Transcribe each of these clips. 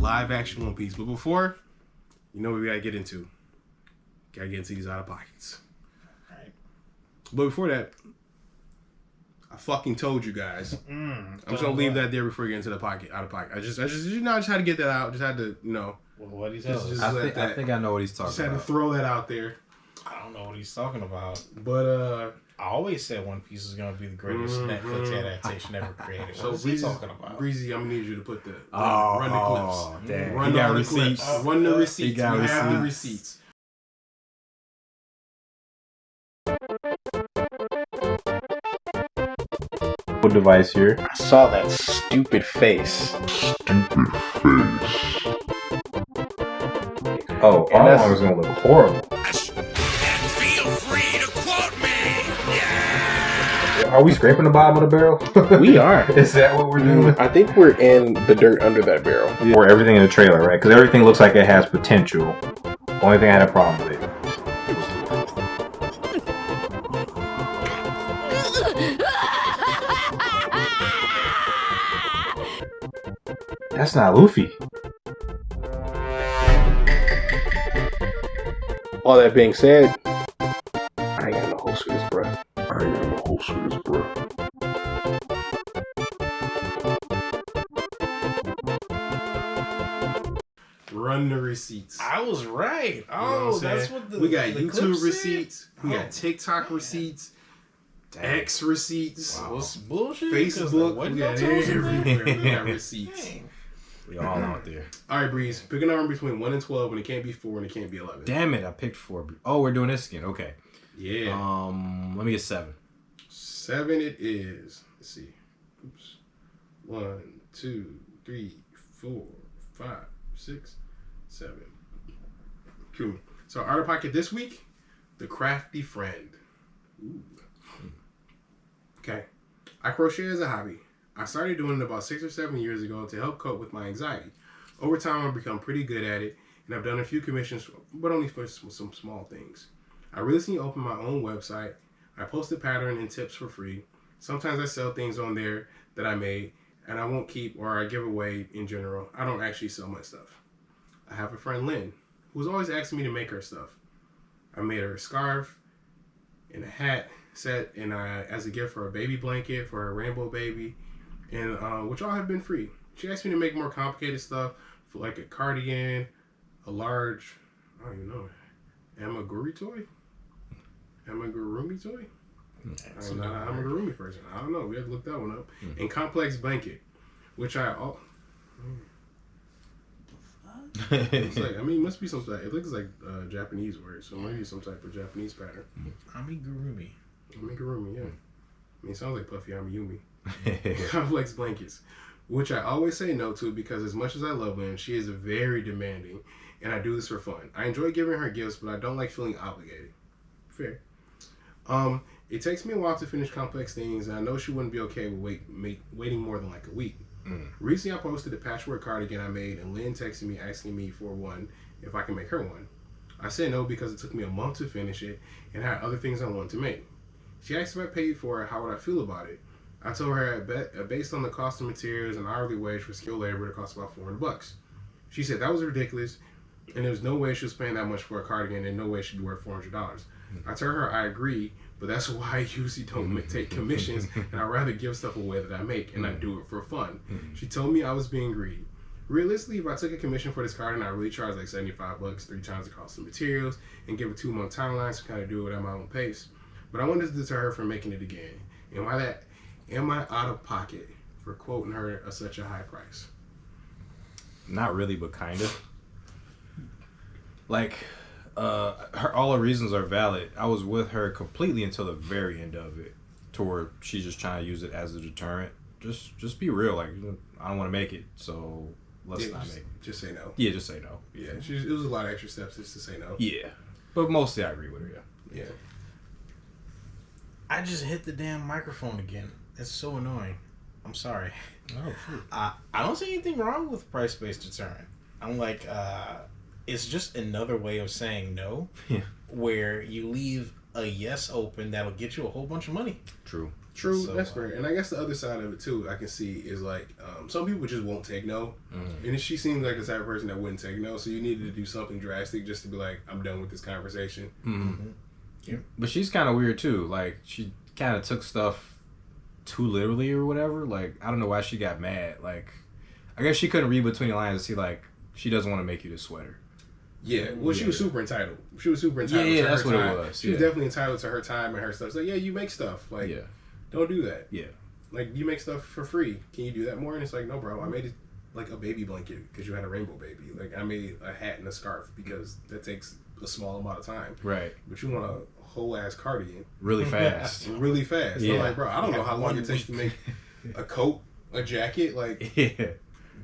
live action One Piece. But before, you know what we gotta get into? Gotta get into these out of pockets. Alright. But before that, I fucking told you guys. I'm just gonna leave that there before we get into the out of pocket. I just had to get that out. Just had to, Well, what he said. I think I know what he's talking about. Just had to throw that out there. I don't know what he's talking about. But I always said One Piece is gonna be the greatest Netflix adaptation ever created. So what is he talking about? Breezy, I'm gonna need you to put the run the clips. Damn. Run all the clips. Run the receipts. We have the receipts. What device here? I saw that stupid face. Oh, and that one was gonna look horrible. And feel free to quote me. Yeah. Are we scraping the bottom of the barrel? We are. Is that what we're doing? I think we're in the dirt under that barrel. Or everything in the trailer, right? Because everything looks like it has potential. Only thing I had a problem with. That's not Luffy. All that being said, I ain't got no host for this, bro. Run the receipts. I was right. Oh, that's what the we got. the YouTube receipts. We got TikTok receipts. X receipts. Wow. What's bullshit? Facebook. We got everywhere. We got receipts. Dang. We all out there. All right, Breeze. Pick a number between 1 and 12, and it can't be 4 and it can't be 11. Damn it! I picked 4. Oh, we're doing this again. Okay. Yeah. Let me get 7. 7 it is. Let's see. Oops. 1, 2, 3, 4, 5, 6, 7. Cool. So, Out of Pocket this week, The Crafty Friend. Ooh. Okay. I crochet as a hobby. I started doing it about 6 or 7 years ago to help cope with my anxiety. Over time, I've become pretty good at it, and I've done a few commissions, but only for some small things. I recently opened my own website. I post a pattern and tips for free. Sometimes I sell things on there that I made, and I won't keep or I give away in general. I don't actually sell my stuff. I have a friend, Lynn, who's always asking me to make her stuff. I made her a scarf and a hat set, and as a gift for a baby blanket for her rainbow baby, and which all have been free. She asked me to make more complicated stuff for like a cardigan, a large, I don't even know, amigurumi toy. I'm not an amigurumi person. I don't know. We have to look that one up. And complex blanket, which it must be some type. It looks like a Japanese word, so maybe some type of Japanese pattern. Amigurumi, yeah. It sounds like Puffy Amiyumi. Complex blankets, which I always say no to because as much as I love Lynn, she is very demanding, and I do this for fun. I enjoy giving her gifts, but I don't like feeling obligated. Fair. It takes me a while to finish complex things, and I know she wouldn't be okay with waiting more than like a week. Recently, I posted a patchwork cardigan I made, and Lynn texted me asking me for one if I can make her one. I said no because it took me a month to finish it, and I had other things I wanted to make. She asked if I paid for it, how would I feel about it? I told her based on the cost of materials and hourly wage for skilled labor, it cost about $400. She said that was ridiculous, and there was no way she was paying that much for a cardigan, and no way she'd be worth $400. I told her I agree, but that's why I usually don't take commissions, and I'd rather give stuff away that I make, and I do it for fun. She told me I was being greedy. Realistically, if I took a commission for this cardigan, I'd really charge like $75, 3 times the cost of materials, and give a 2-month timeline to kind of do it at my own pace. But I wanted to deter her from making it again. And why that? Am I out of pocket for quoting her at such a high price? Not really, but kind of. Like, all her reasons are valid. I was with her completely until the very end of it, to where she's just trying to use it as a deterrent. Just be real. Like, I don't want to make it, so let's not make it. Just say no. Yeah, just say no. Yeah, it was a lot of extra steps just to say no. Yeah, but mostly I agree with her. Yeah. I just hit the damn microphone again. It's so annoying. I'm sorry. Oh, shoot. I don't see anything wrong with price-based deterrent. I'm like, it's just another way of saying no, where you leave a yes open that'll get you a whole bunch of money. True. True, So, that's fair. And I guess the other side of it too, I can see is like some people just won't take no, and she seems like the type of person that wouldn't take no. So you needed to do something drastic just to be like, I'm done with this conversation. Yeah. But she's kind of weird too. Like she kind of took stuff too literally or whatever. Like I don't know why she got mad. Like I guess she couldn't read between the lines and see like she doesn't want to make you this sweater. Yeah, well, she was super entitled. She was super entitled. Yeah, to that's her what it time. was, She was yeah. definitely entitled to her time and her stuff. So yeah, you make stuff. Like, don't do that. Yeah. Like you make stuff for free. Can you do that more? And it's like, no, bro. I made it like a baby blanket because you had a rainbow baby. Like I made a hat and a scarf because that takes a small amount of time. Right. But you want a whole ass cardigan Really fast. really fast. Yeah. I'm like, bro, I don't know Yeah, how long 1 it takes to week. make a coat, a jacket. Like, Yeah.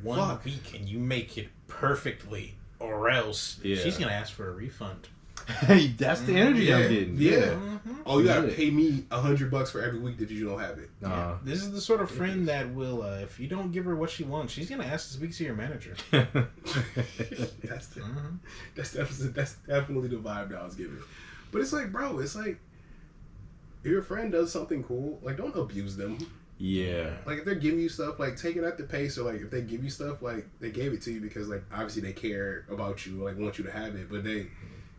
1 Fuck. week and you make it perfectly, or else Yeah. she's gonna ask for a refund. Hey, that's the energy I'm yeah, getting. yeah. Oh, you gotta Yeah. pay me $100 for every week that you don't have it. Nah. This is the sort of friend that will, if you don't give her what she wants, she's gonna ask to speak to your manager. That's definitely the vibe that I was giving. But it's like, bro, it's like if your friend does something cool, like don't abuse them. Yeah. Like if they're giving you stuff, like take it at the pace, or like if they give you stuff, like they gave it to you because like obviously they care about you, like want you to have it, but they,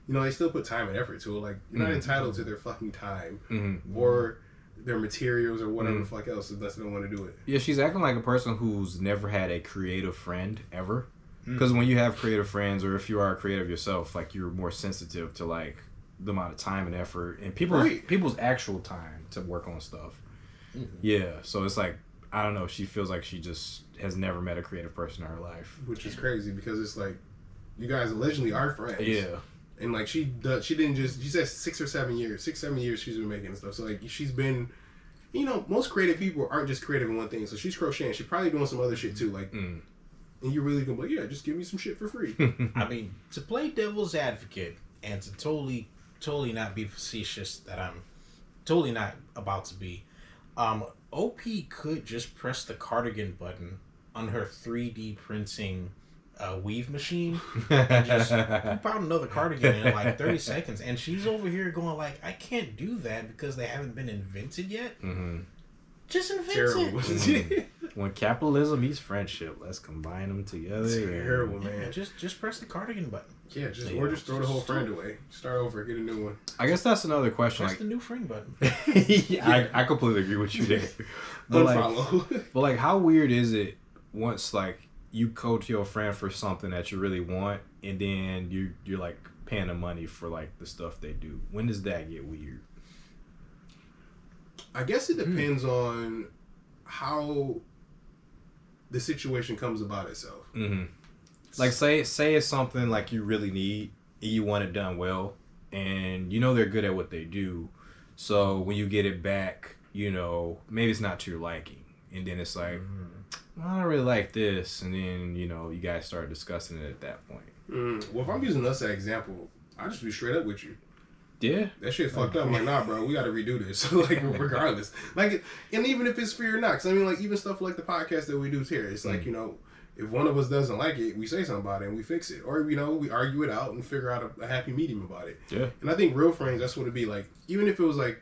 you know, they still put time and effort to it. Like you're not entitled to their fucking time or their materials or whatever the fuck else unless they don't want to do it. Yeah, she's acting like a person who's never had a creative friend ever. Because when you have creative friends, or if you are a creative yourself, like you're more sensitive to like the amount of time and effort and people's actual time to work on stuff. Yeah, so it's like I don't know. She feels like she just has never met a creative person in her life, Which is crazy because it's like you guys allegedly are friends. Yeah. And like she didn't just, she said 6 or 7 years, 6-7 years she's been making stuff. So like she's been, you know, most creative people aren't just creative in one thing. So she's crocheting. She's probably doing some other shit too. Like, and you really gonna be like, yeah, just give me some shit for free. I mean, to play devil's advocate and to totally not be facetious, that I'm totally not about to be, OP could just press the cardigan button on her 3D printing weave machine and just poop out another cardigan in like 30 seconds, and she's over here going like, I can't do that because they haven't been invented yet. Just invent Terrible. it. When capitalism meets friendship, let's combine them together. Terrible, man. Just press the cardigan button. Yeah, or just throw the whole friend away. Start over, get a new one. I guess that's another question. Press Like, the new friend button. I completely agree with you there. But Unfollow. like, how weird is it once like you coach your friend for something that you really want, and then you're like paying them money for like the stuff they do? When does that get weird? I guess it depends on how the situation comes about itself. Like say it's something like you really need and you want it done well, and you know they're good at what they do, so when you get it back, you know maybe it's not to your liking, and then it's like, I don't really like this, and then you know you guys start discussing it at that point. Well, if I'm using us as an example, I'll just be straight up with you. Yeah. That shit fucked up. I'm like, nah, bro, we got to redo this. Like, regardless. Like, and even if it's free or not. Because, I mean, like, even stuff like the podcast that we do here, it's like, you know, if one of us doesn't like it, we say something about it and we fix it. Or, you know, we argue it out and figure out a happy medium about it. Yeah. And I think real friends, that's what it'd be like. Even if it was, like,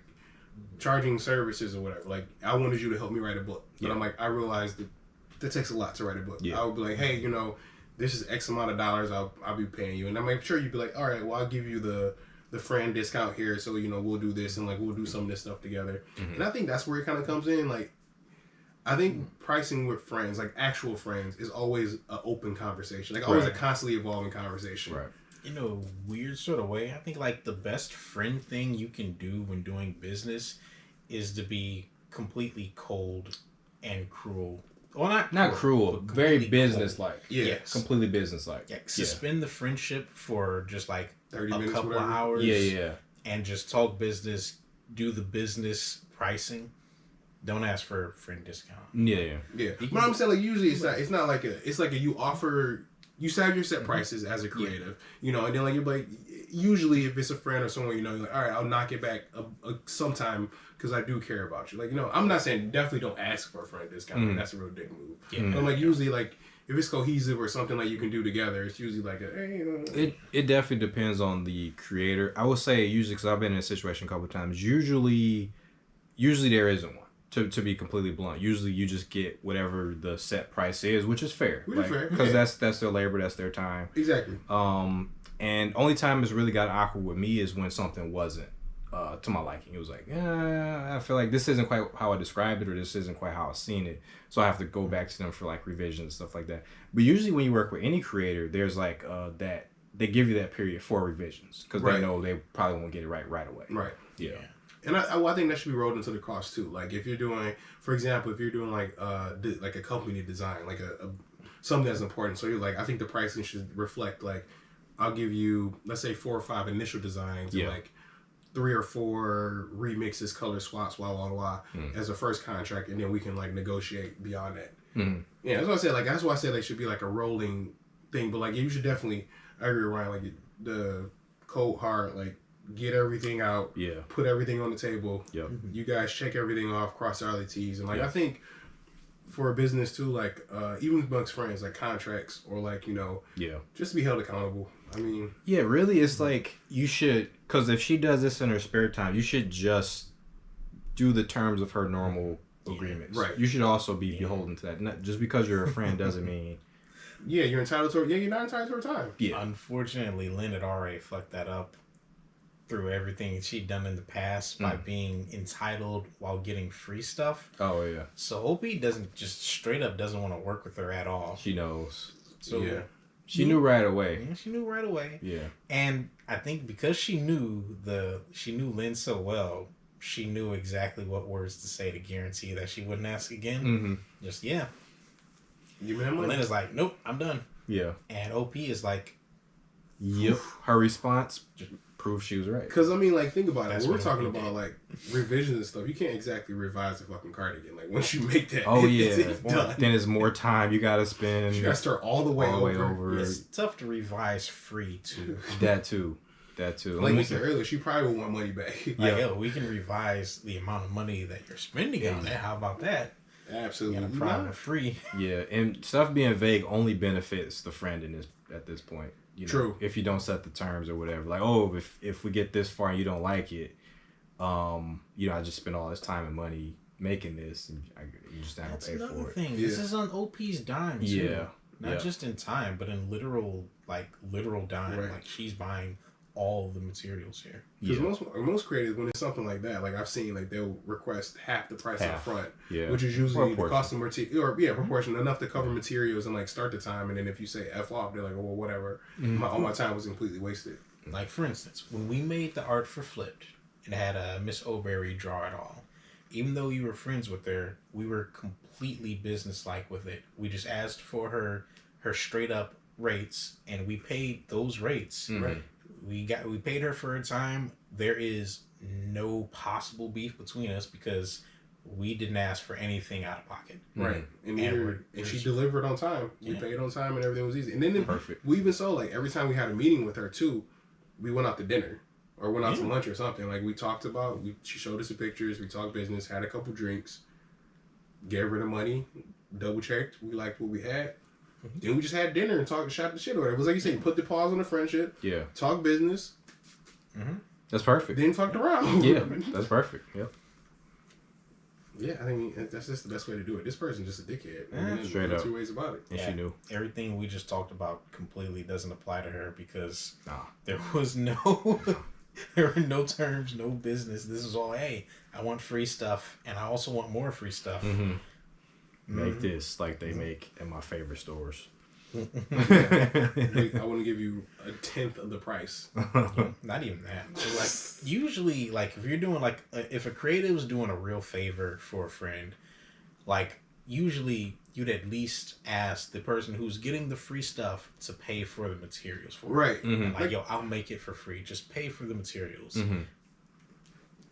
charging services or whatever. Like, I wanted you to help me write a book. But I'm like, I realized that takes a lot to write a book. Yeah. I would be like, hey, you know, this is X amount of dollars I'll be paying you. And I'm like, sure, you'd be like, all right, well, I'll give you the friend discount here, so you know we'll do this and like we'll do some of this stuff together. And I think that's where it kind of comes in. Like, I think pricing with friends, like actual friends, is always an open conversation, like always a constantly evolving conversation. Right. In a weird sort of way, I think like the best friend thing you can do when doing business is to be completely cold and cruel. Well, Not cruel, but very completely business-like. Yeah. Yes. Completely business-like. Yeah, suspend the friendship for just like 30 a minutes, couple of whatever. hours. Yeah. And just talk business, do the business pricing. Don't ask for a friend discount. Yeah. But I'm saying, like, usually it's not like it's like you offer, you set your set prices as a creative, you know, and then like you're like, usually if it's a friend or someone, you know, you're like, all right, I'll knock it back sometime because I do care about you. Like, you know, I'm not saying definitely don't ask for a friend discount. Like, that's a real dick move. Yeah. But I'm like, usually like if it's cohesive or something like you can do together, it's usually like hey, you know. It definitely depends on the creator. I would say usually, because I've been in a situation a couple of times, usually there isn't one. To be completely blunt, usually you just get whatever the set price is, which is fair. Which is fair, because yeah. that's their labor, that's their time. Exactly. And only time it's really got awkward with me is when something wasn't to my liking. It was like, I feel like this isn't quite how I described it, or this isn't quite how I've seen it. So I have to go back to them for like revisions and stuff like that. But usually when you work with any creator, there's like that they give you that period for revisions because they know they probably won't get it right away. Right. Yeah. And I think that should be rolled into the cost too. Like if you're doing, for example, if you're doing like a company design, like a something that's important. So you're like, I think the pricing should reflect like, I'll give you, let's say 4 or 5 initial designs, and like 3 or 4 remixes, color swaps, as a first contract, and then we can like negotiate beyond that. Yeah, that's what I said. Like that's why I said they should be like a rolling thing. But like you should definitely, I agree, Ryan. Like the cold hard, like. Get everything out. Yeah. Put everything on the table. Yep. You guys check everything off. Cross all the T's. And like I think for a business too, like even amongst friends, like contracts or like just to be held accountable. I mean. Yeah, really, it's like you should, because if she does this in her spare time, you should just do the terms of her normal agreements. Right. You should also be beholden to that. Not just because you're a friend doesn't mean. Yeah, you're entitled to. Yeah, you're not entitled to her time. Yeah. Unfortunately, Lynn had already fucked that up. Through everything she'd done in the past by being entitled while getting free stuff. Oh yeah. So OP doesn't want to work with her at all. She knows. So yeah. She knew right away. Yeah, she knew right away. Yeah. And I think because she knew Lynn so well, she knew exactly what words to say to guarantee that she wouldn't ask again. Just give me that money. Lynn is like, nope, I'm done. Yeah. And OP is like, yep. Her response just prove she was right. Because I mean, like, think about it. When we're talking about like revisions and stuff, you can't exactly revise the fucking cardigan. Like once you make that, it's done. Then it's more time you gotta spend. You gotta start all the way over. It's tough to revise free too. That too. Like we said earlier, she probably will want money back. Like, yo, we can revise the amount of money that you're spending on that. How about that? Absolutely. You got a problem with free. Yeah, and stuff being vague only benefits the friend at this point. True. If you don't set the terms or whatever, like, oh, if we get this far and you don't like it, I just spent all this time and money making this, and you just not gonna pay for it. That's another thing. This is on OP's dime too. Yeah. Not just in time, but in literal dime. Right. Like she's buying all the materials here. Because most creators, when it's something like that, like I've seen, like they'll request half the price up front, which is usually the cost of material, or proportion enough to cover materials and like start the time, and then if you say F off, they're like, oh, well, whatever, all my time was completely wasted. Like for instance, when we made the art for Flipped, and had Miss O'Berry draw it all. Even though you were friends with her, we were completely businesslike with it. We just asked for her straight up rates, and we paid those rates. Right. We paid her for her time. There is no possible beef between us because we didn't ask for anything out of pocket. Right. And she delivered on time. We paid on time and everything was easy. And then perfect. We even saw, like, every time we had a meeting with her too, we went out to dinner or went out to lunch or something. Like we talked about, she showed us the pictures, we talked business, had a couple drinks, gave her the money, double checked, we liked what we had. Then we just had dinner and shot the shit or whatever. It was like you said, put the pause on the friendship. Yeah. Talk business. That's perfect. Then fucked around. Yeah, that's perfect. Yep. Yeah, I think that's just the best way to do it. This person's just a dickhead. Straight up. 2 ways about it. And she knew. Everything we just talked about completely doesn't apply to her because there was no... There were no terms, no business. This is all, hey, I want free stuff, and I also want more free stuff. Make this like they make in my favorite stores. I want to give you 1/10 of the price. Not even that. So like usually, like if you're doing like if a creative is doing a real favor for a friend, like usually you'd at least ask the person who's getting the free stuff to pay for the materials for it. Right. Like, yo, I'll make it for free. Just pay for the materials.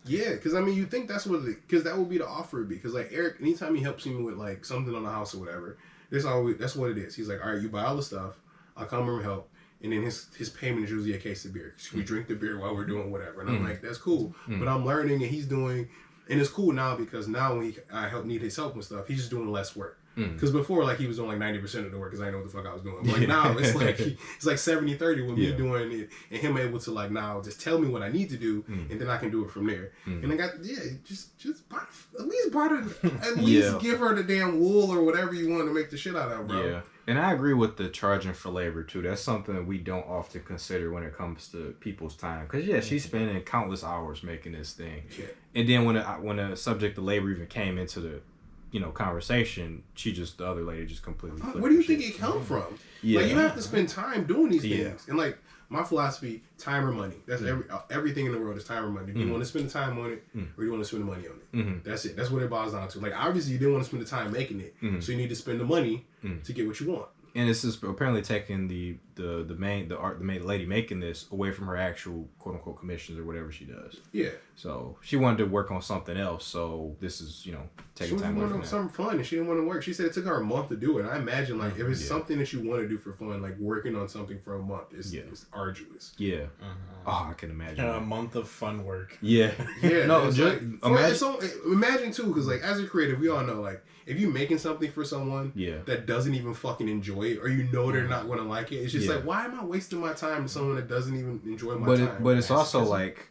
Yeah, because I mean, you think that's what because that would be the offer would be. Because like Eric, anytime he helps me with like something on the house or whatever, that's what it is. He's like, all right, you buy all the stuff, I'll come and help, and then his payment is usually a case of beer. We drink the beer while we're doing whatever, and I'm like, that's cool. But I'm learning, and he's doing And it's cool now because now when I need his help and stuff, he's just doing less work. Because before, like, he was doing like 90% of the work because I didn't know what the fuck I was doing. But, like, now it's like it's like 70-30 with me doing it and him able to, like, now just tell me what I need to do and then I can do it from there. And I got just buy, at least give her the damn wool or whatever you want to make the shit out of, bro. Yeah. And I agree with the charging for labor too. That's something that we don't often consider when it comes to people's time. Because she's spending countless hours making this thing. Yeah. And then when the subject of labor even came into the conversation, the other lady just completely flipped. Where do you think it come from? Yeah. Like, you have to spend time doing these things. And, like, my philosophy, time or money. That's everything in the world is time or money. Do you want to spend the time on it or do you want to spend the money on it? That's it. That's what it boils down to. Like, obviously you didn't want to spend the time making it, so you need to spend the money to get what you want. And this is apparently taking the main lady making this away from her actual quote unquote commissions or whatever she does. Yeah. So she wanted to work on something else. So this is taking time away from that. Something fun, and she didn't want to work. She said it took her a month to do it. I imagine like if it's something that you want to do for fun, like working on something for a month is arduous. Yeah. Oh, I can imagine. A month of fun work. Yeah. Yeah. No, just imagine too, because like as a creative, we all know like if you're making something for someone that doesn't even fucking enjoy it, or they're not going to like it, it's just like, why am I wasting my time with someone that doesn't even enjoy my time? But it's also like,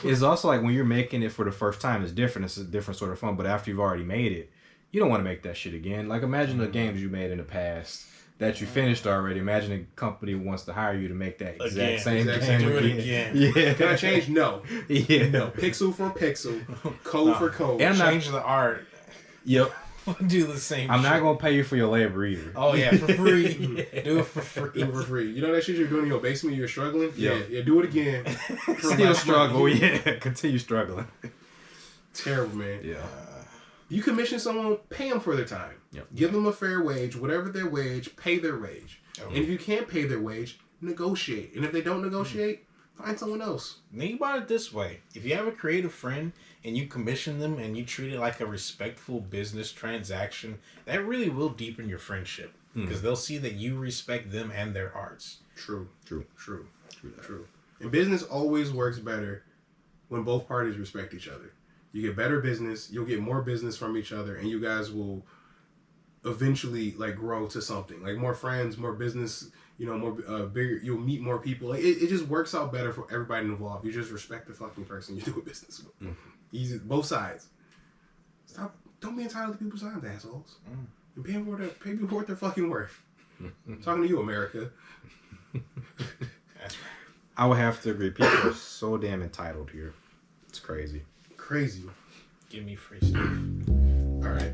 it's also like when you're making it for the first time, it's different. It's a different sort of fun. But after you've already made it, you don't want to make that shit again. Like imagine the games you made in the past that you finished already. Imagine a company wants to hire you to make that exact same game. Do it again. Yeah. Can I change? No. Yeah. No. Pixel for pixel. Code for code. And change the art. Yep. Do the same I'm not going to pay you for your labor either. Oh, yeah, for free. Do it for free. Do it for free. You know that shit you're doing in your basement, you're struggling? Yeah, do it again. Still struggle, Continue struggling. Terrible, man. Yeah. You commission someone, pay them for their time. Yep. Give them a fair wage, whatever their wage, pay their wage. And if you can't pay their wage, negotiate. And if they don't negotiate, find someone else. Think about it this way. If you have a creative friend and you commission them and you treat it like a respectful business transaction, that really will deepen your friendship. Because they'll see that you respect them and their arts. True. And business always works better when both parties respect each other. You get better business, you'll get more business from each other, and you guys will eventually like grow to something. Like more friends, more business, more bigger, you'll meet more people. Like it just works out better for everybody involved. You just respect the fucking person you do a business with. Easy, both sides. Don't be entitled to people's time, assholes. And pay people what they're fucking worth. I'm talking to you, America. That's right. I would have to agree. People are so damn entitled here. It's crazy. Crazy. Give me free stuff. All right.